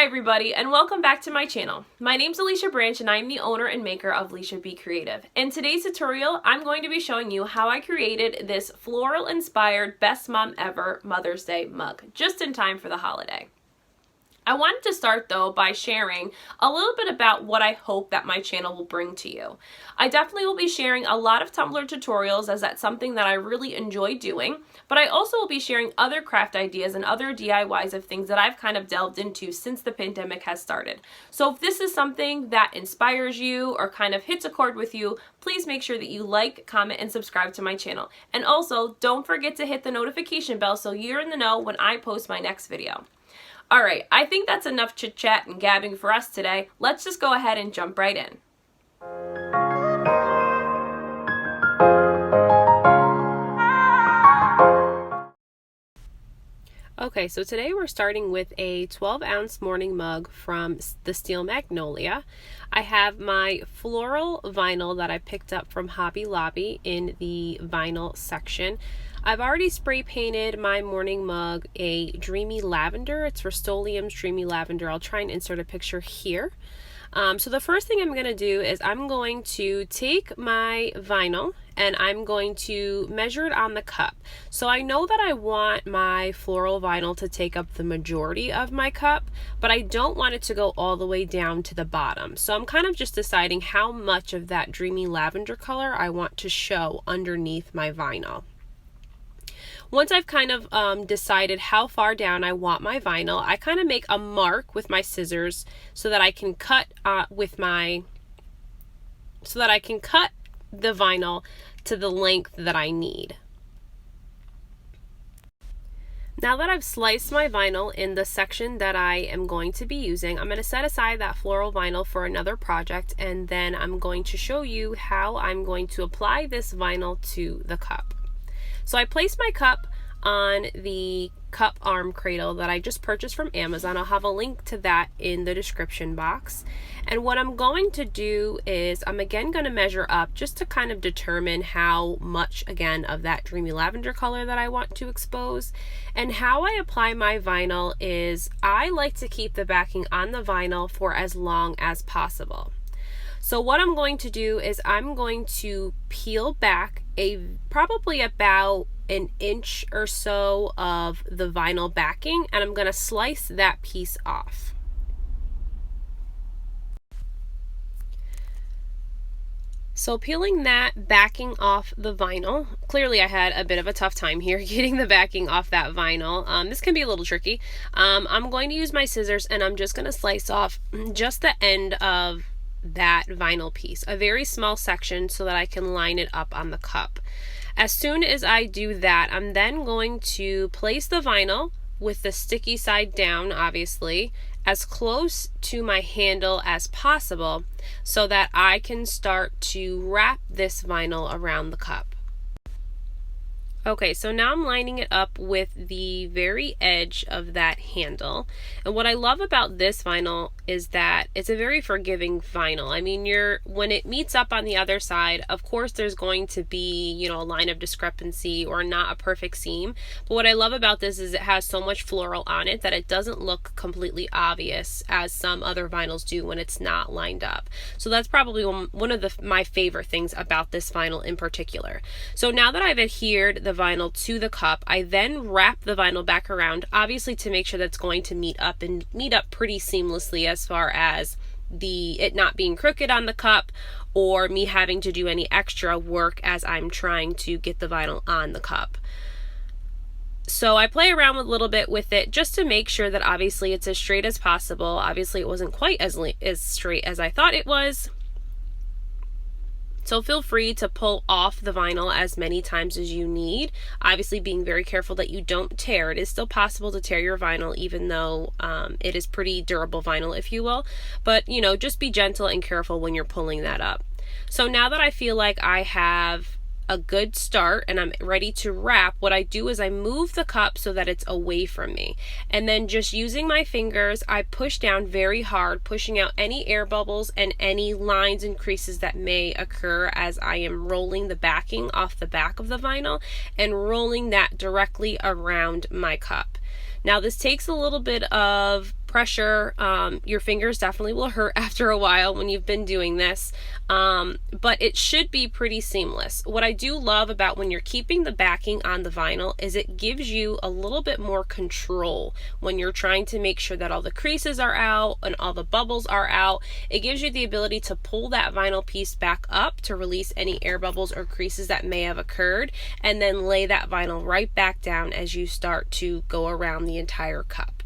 Hi everybody, and welcome back to my channel. My name's Lysha and I'm the owner and maker of Lysha Be Creative. In today's tutorial, I'm going to be showing you how I created this floral inspired Best Mom Ever Mother's Day mug, just in time for the holiday. I wanted to start though by sharing a little bit about what I hope that my channel will bring to you. I definitely will be sharing a lot of Tumbler tutorials as that's something that I really enjoy doing, but I also will be sharing other craft ideas and other DIYs of things that I've kind of delved into since the pandemic has started. So if this is something that inspires you or kind of hits a chord with you, please make sure that you like, comment, and subscribe to my channel. And also, don't forget to hit the notification bell so you're in the know when I post my next video. Alright, I think that's enough chit chat and gabbing for us today. Let's just go ahead and jump right in. Okay, so today we're starting with a 12-ounce morning mug from the Steel Magnolia. I have my floral vinyl that I picked up from Hobby Lobby in the vinyl section. I've already spray painted my morning mug a Dreamy Lavender. It's Rust-Oleum's Dreamy Lavender. I'll try and insert a picture here. So the first thing I'm going to do is I'm going to take my vinyl and I'm going to measure it on the cup. So I know that I want my floral vinyl to take up the majority of my cup, but I don't want it to go all the way down to the bottom. So I'm kind of just deciding how much of that Dreamy Lavender color I want to show underneath my vinyl. Once I've kind of decided how far down I want my vinyl, I kind of make a mark with my scissors so that I can cut the vinyl to the length that I need. Now that I've sliced my vinyl in the section that I am going to be using, I'm going to set aside that floral vinyl for another project, and then I'm going to show you how I'm going to apply this vinyl to the cup. So I placed my cup on the cup arm cradle that I just purchased from Amazon. I'll have a link to that in the description box. And what I'm going to do is I'm again going to measure up just to kind of determine how much again of that Dreamy Lavender color that I want to expose. And how I apply my vinyl is I like to keep the backing on the vinyl for as long as possible. So what I'm going to do is I'm going to peel back probably about an inch or so of the vinyl backing, and I'm going to slice that piece off. So peeling that backing off the vinyl, clearly I had a bit of a tough time here getting the backing off that vinyl. This can be a little tricky. I'm going to use my scissors and I'm just going to slice off just the end of that vinyl piece, a very small section so that I can line it up on the cup. As soon as I do that, I'm then going to place the vinyl with the sticky side down, obviously, as close to my handle as possible so that I can start to wrap this vinyl around the cup. Okay, so now I'm lining it up with the very edge of that handle. And what I love about this vinyl is that it's a very forgiving vinyl. I mean, when it meets up on the other side, of course there's going to be, a line of discrepancy or not a perfect seam. But what I love about this is it has so much floral on it that it doesn't look completely obvious as some other vinyls do when it's not lined up. So that's probably one of my favorite things about this vinyl in particular. So now that I've adhered the vinyl to the cup, I then wrap the vinyl back around, obviously to make sure that's going to meet up pretty seamlessly as far as it not being crooked on the cup or me having to do any extra work as I'm trying to get the vinyl on the cup. So I play around a little bit with it just to make sure that obviously it's as straight as possible. Obviously it wasn't quite as straight as I thought it was. So feel free to pull off the vinyl as many times as you need, obviously being very careful that you don't tear. It is still possible to tear your vinyl even though it is pretty durable vinyl, if you will, but just be gentle and careful when you're pulling that up. So now that I feel like I have a good start and I'm ready to wrap, what I do is I move the cup so that it's away from me, and then just using my fingers I push down very hard, pushing out any air bubbles and any lines and creases that may occur as I am rolling the backing off the back of the vinyl and rolling that directly around my cup. Now this takes a little bit of pressure. Your fingers definitely will hurt after a while when you've been doing this, but it should be pretty seamless. What I do love about when you're keeping the backing on the vinyl is it gives you a little bit more control when you're trying to make sure that all the creases are out and all the bubbles are out. It gives you the ability to pull that vinyl piece back up to release any air bubbles or creases that may have occurred, and then lay that vinyl right back down as you start to go around the entire cup.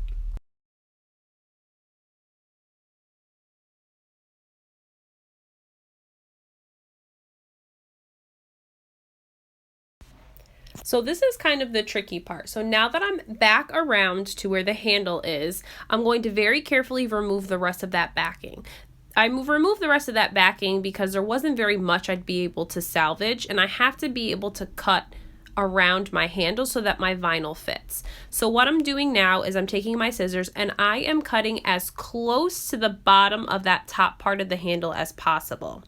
So this is kind of the tricky part. So now that I'm back around to where the handle is, I'm going to very carefully remove the rest of that backing. I removed the rest of that backing because there wasn't very much I'd be able to salvage, and I have to be able to cut around my handle so that my vinyl fits. So what I'm doing now is I'm taking my scissors and I am cutting as close to the bottom of that top part of the handle as possible.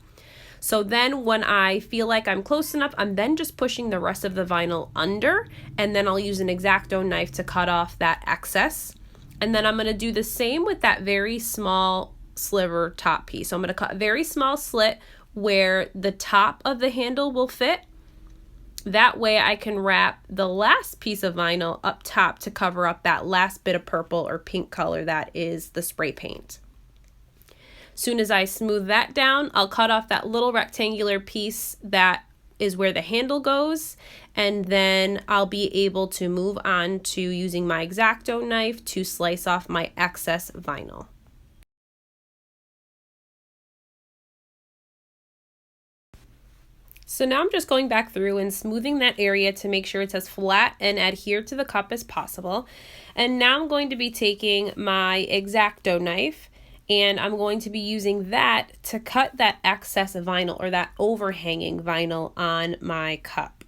So then when I feel like I'm close enough, I'm then just pushing the rest of the vinyl under, and then I'll use an X-Acto knife to cut off that excess. And then I'm going to do the same with that very small sliver top piece. So I'm going to cut a very small slit where the top of the handle will fit. That way I can wrap the last piece of vinyl up top to cover up that last bit of purple or pink color that is the spray paint. Soon as I smooth that down, I'll cut off that little rectangular piece that is where the handle goes, and then I'll be able to move on to using my X-Acto knife to slice off my excess vinyl. So now I'm just going back through and smoothing that area to make sure it's as flat and adhered to the cup as possible. And now I'm going to be taking my X-Acto knife, and I'm going to be using that to cut that excess vinyl or that overhanging vinyl on my cup.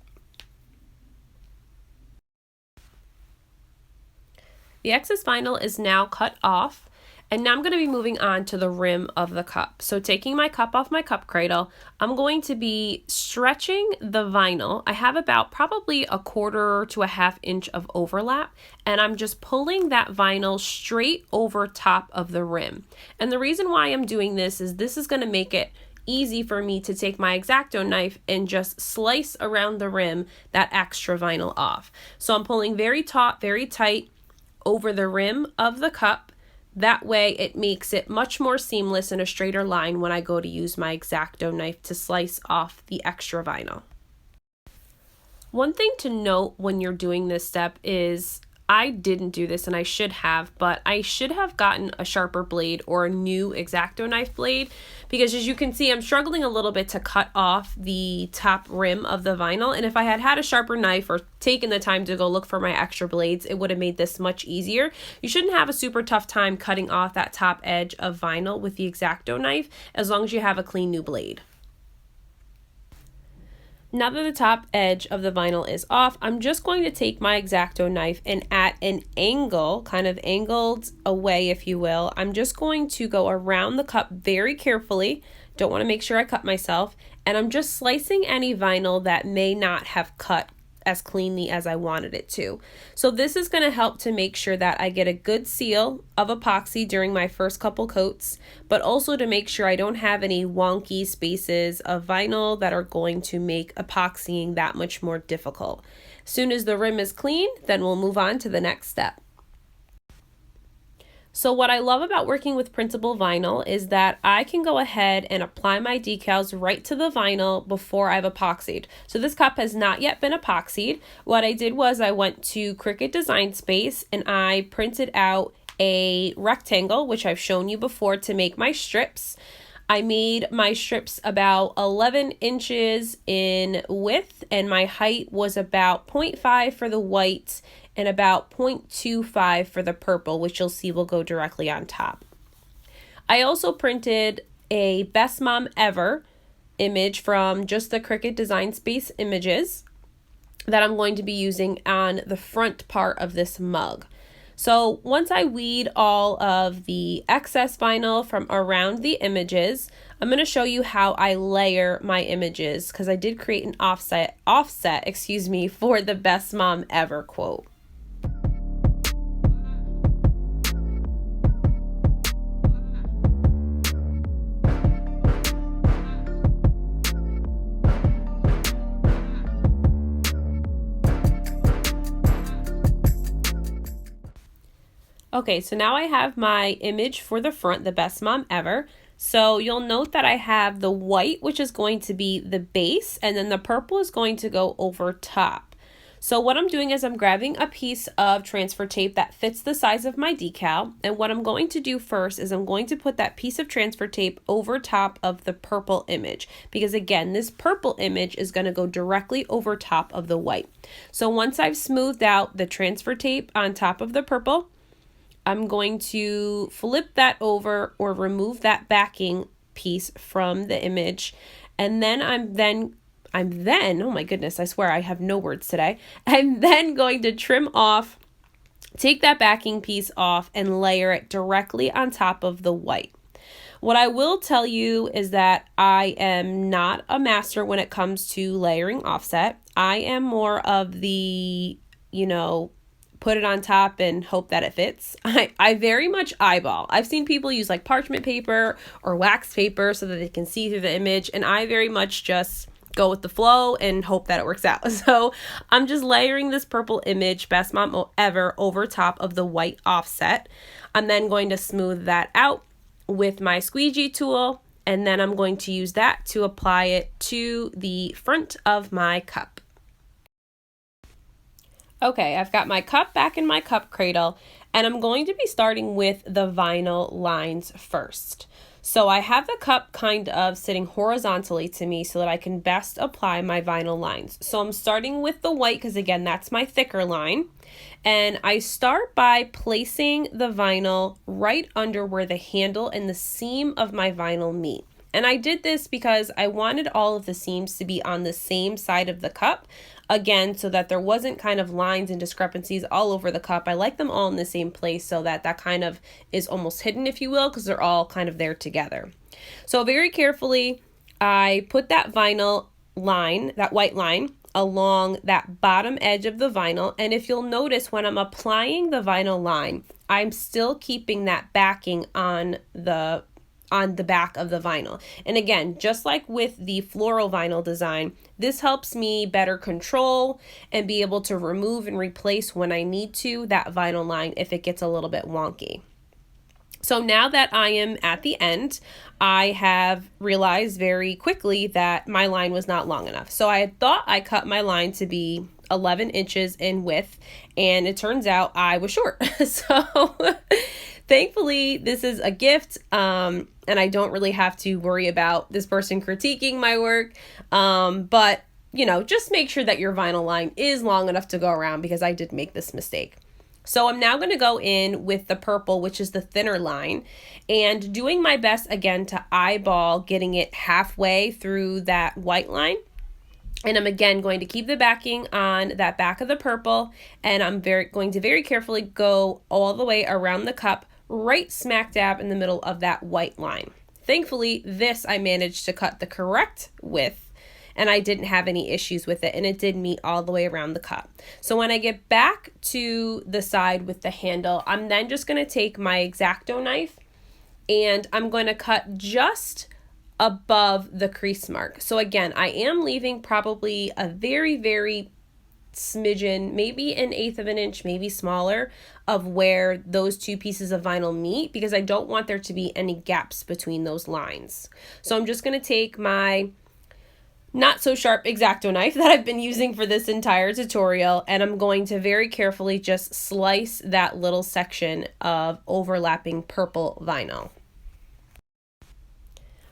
The excess vinyl is now cut off, and now I'm going to be moving on to the rim of the cup. So taking my cup off my cup cradle, I'm going to be stretching the vinyl. I have about probably 1/4 to 1/2 inch of overlap, and I'm just pulling that vinyl straight over top of the rim. And the reason why I'm doing this is going to make it easy for me to take my X-Acto knife and just slice around the rim that extra vinyl off. So I'm pulling very taut, very tight over the rim of the cup. That way it makes it much more seamless in a straighter line when I go to use my X-Acto knife to slice off the extra vinyl. One thing to note when you're doing this step is I didn't do this and I should have, but I should have gotten a sharper blade or a new X-Acto knife blade, because as you can see, I'm struggling a little bit to cut off the top rim of the vinyl. And if I had had a sharper knife or taken the time to go look for my extra blades, it would have made this much easier. You shouldn't have a super tough time cutting off that top edge of vinyl with the X-Acto knife as long as you have a clean new blade. Now that the top edge of the vinyl is off, I'm just going to take my X-Acto knife and at an angle, kind of angled away if you will, I'm just going to go around the cup very carefully. Don't want to make sure I cut myself, and I'm just slicing any vinyl that may not have cut as cleanly as I wanted it to. So this is going to help to make sure that I get a good seal of epoxy during my first couple coats, but also to make sure I don't have any wonky spaces of vinyl that are going to make epoxying that much more difficult. As soon as the rim is clean, then we'll move on to the next step. So what I love about working with printable vinyl is that I can go ahead and apply my decals right to the vinyl before I've epoxied. So this cup has not yet been epoxied. What I did was I went to Cricut Design Space and I printed out a rectangle, which I've shown you before, to make my strips. I made my strips about 11 inches in width, and my height was about 0.5 for the white and about 0.25 for the purple, which you'll see will go directly on top. I also printed a Best Mom Ever image from just the Cricut Design Space images that I'm going to be using on the front part of this mug. So once I weed all of the excess vinyl from around the images, I'm going to show you how I layer my images, because I did create an offset, for the Best Mom Ever quote. Okay, so now I have my image for the front, the best mom ever. So you'll note that I have the white, which is going to be the base, and then the purple is going to go over top. So what I'm doing is I'm grabbing a piece of transfer tape that fits the size of my decal, and what I'm going to do first is I'm going to put that piece of transfer tape over top of the purple image, because again, this purple image is going to go directly over top of the white. So once I've smoothed out the transfer tape on top of the purple, I'm going to flip that over or remove that backing piece from the image. And then I'm then, oh my goodness, I swear I have no words today. I'm then going to trim off, take that backing piece off and layer it directly on top of the white. What I will tell you is that I am not a master when it comes to layering offset. I am more of the, put it on top and hope that it fits. I very much eyeball. I've seen people use like parchment paper or wax paper so that they can see through the image, and I very much just go with the flow and hope that it works out. So I'm just layering this purple image, best mom ever, over top of the white offset. I'm then going to smooth that out with my squeegee tool, and then I'm going to use that to apply it to the front of my cup. Okay, I've got my cup back in my cup cradle, and I'm going to be starting with the vinyl lines first. So I have the cup kind of sitting horizontally to me so that I can best apply my vinyl lines. So I'm starting with the white because again, that's my thicker line. And I start by placing the vinyl right under where the handle and the seam of my vinyl meet. And I did this because I wanted all of the seams to be on the same side of the cup. Again, so that there wasn't kind of lines and discrepancies all over the cup. I like them all in the same place so that that kind of is almost hidden, if you will, because they're all kind of there together. So very carefully, I put that vinyl line, that white line, along that bottom edge of the vinyl. And if you'll notice, when I'm applying the vinyl line, I'm still keeping that backing on the back of the vinyl. And again, just like with the floral vinyl design, this helps me better control and be able to remove and replace when I need to that vinyl line if it gets a little bit wonky. So now that I am at the end, I have realized very quickly that my line was not long enough. So I had thought I cut my line to be 11 inches in width, and it turns out I was short. So thankfully, this is a gift, and I don't really have to worry about this person critiquing my work. But, just make sure that your vinyl line is long enough to go around, because I did make this mistake. So I'm now going to go in with the purple, which is the thinner line, and doing my best again to eyeball getting it halfway through that white line. And I'm again going to keep the backing on that back of the purple, and I'm going to very carefully go all the way around the cup, right smack dab in the middle of that white line. Thankfully, this I managed to cut the correct width, and I didn't have any issues with it, and it did meet all the way around the cup. So when I get back to the side with the handle, I'm then just going to take my X-Acto knife, and I'm going to cut just above the crease mark. So again, I am leaving probably a very, very smidgen, maybe 1/8 of an inch, maybe smaller, of where those two pieces of vinyl meet, because I don't want there to be any gaps between those lines. So I'm just going to take my not so sharp X-Acto knife that I've been using for this entire tutorial, and I'm going to very carefully just slice that little section of overlapping purple vinyl.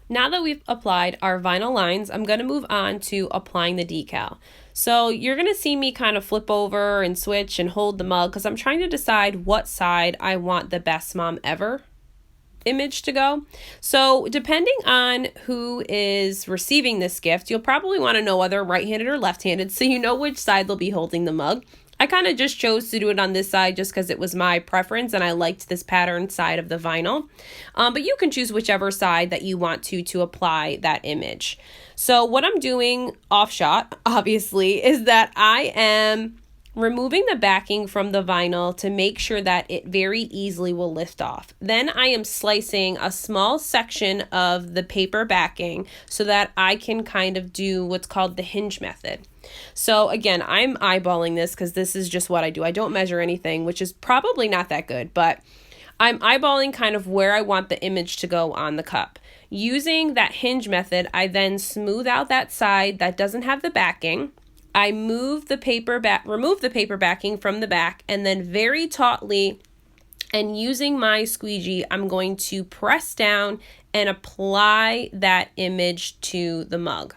Now that we've applied our vinyl lines, I'm going to move on to applying the decal. So you're going to see me kind of flip over and switch and hold the mug because I'm trying to decide what side I want the best mom ever image to go. So depending on who is receiving this gift, you'll probably want to know whether right-handed or left-handed so you know which side they'll be holding the mug. I kind of just chose to do it on this side just because it was my preference and I liked this pattern side of the vinyl. But you can choose whichever side that you want to apply that image. So what I'm doing off shot, obviously, is that I am removing the backing from the vinyl to make sure that it very easily will lift off. Then I am slicing a small section of the paper backing so that I can kind of do what's called the hinge method. So again, I'm eyeballing this because this is just what I do. I don't measure anything, which is probably not that good, but I'm eyeballing kind of where I want the image to go on the cup. Using that hinge method, I then smooth out that side that doesn't have the backing. I remove the paper backing from the back, and then very tautly and using my squeegee, I'm going to press down and apply that image to the mug.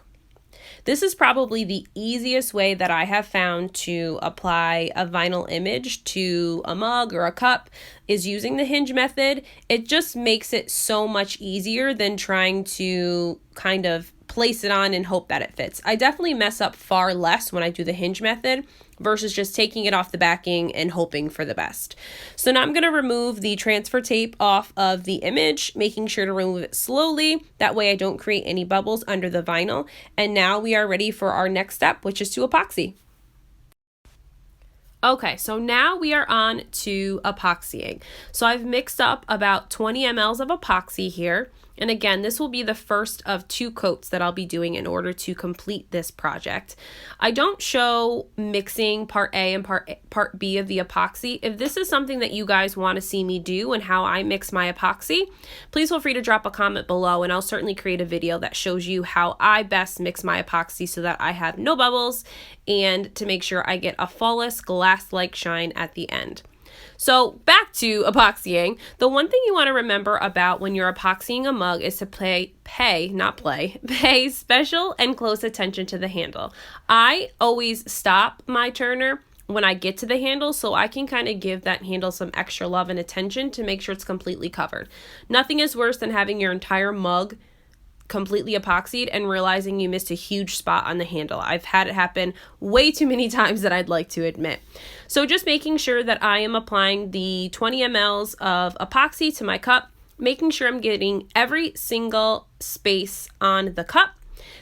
This is probably the easiest way that I have found to apply a vinyl image to a mug or a cup is using the hinge method. It just makes it so much easier than trying to kind of place it on and hope that it fits. I definitely mess up far less when I do the hinge method versus just taking it off the backing and hoping for the best. So now I'm going to remove the transfer tape off of the image, making sure to remove it slowly. That way I don't create any bubbles under the vinyl. And now we are ready for our next step, which is to epoxy. Okay, so now we are on to epoxying. So I've mixed up about 20 mLs of epoxy here. And again, this will be the first of 2 coats that I'll be doing in order to complete this project. I don't show mixing part A and part B of the epoxy. If this is something that you guys want to see me do and how I mix my epoxy, please feel free to drop a comment below and I'll certainly create a video that shows you how I best mix my epoxy so that I have no bubbles and to make sure I get a flawless glass-like shine at the end. So back to epoxying. The one thing you want to remember about when you're epoxying a mug is to pay special and close attention to the handle. I always stop my turner when I get to the handle so I can kind of give that handle some extra love and attention to make sure it's completely covered. Nothing is worse than having your entire mug completely epoxied and realizing you missed a huge spot on the handle. I've had it happen way too many times that I'd like to admit. So just making sure that I am applying the 20 mLs of epoxy to my cup, making sure I'm getting every single space on the cup.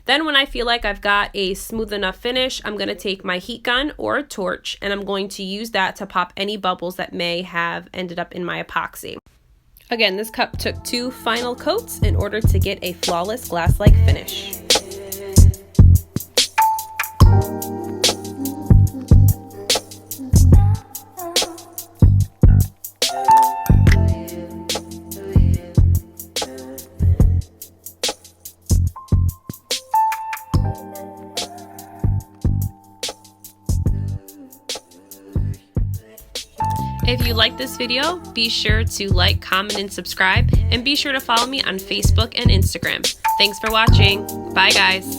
Then when I feel like I've got a smooth enough finish, I'm going to take my heat gun or a torch and I'm going to use that to pop any bubbles that may have ended up in my epoxy. Again, this cup took 2 final coats in order to get a flawless glass-like finish. If you like this video, be sure to like, comment, and subscribe, and be sure to follow me on Facebook and Instagram. Thanks for watching. Bye, guys.